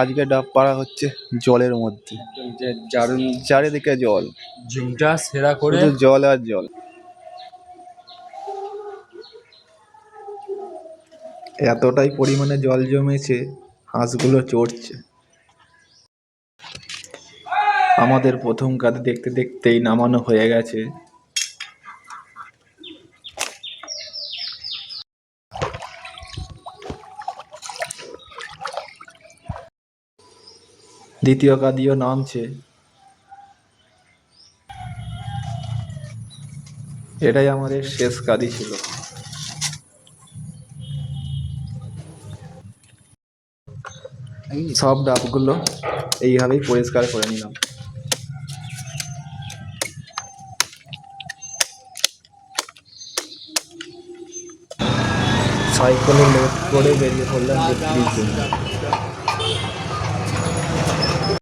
আজকে ডাব পাড়া হচ্ছে জলের মধ্যে, যে দারুণ চারিদিকে জল, ঝুমটা সেরা করে শুধু জল আর জল। এতটাই পরিমাণে জল জমেছে, হাঁসগুলো চড়ছে। আমাদের প্রথম কাজ দেখতে দেখতেই নামানো হয়ে গেছে। দ্বিতীয় কাদিও নামছে। এটাই আমাদের শেষ কাদি ছিল। সব ডাবগুলো এইভাবেই পরিষ্কার করে নিলাম। সাইকেলে লোড করে বেরিয়ে পড়লাম 32 জন।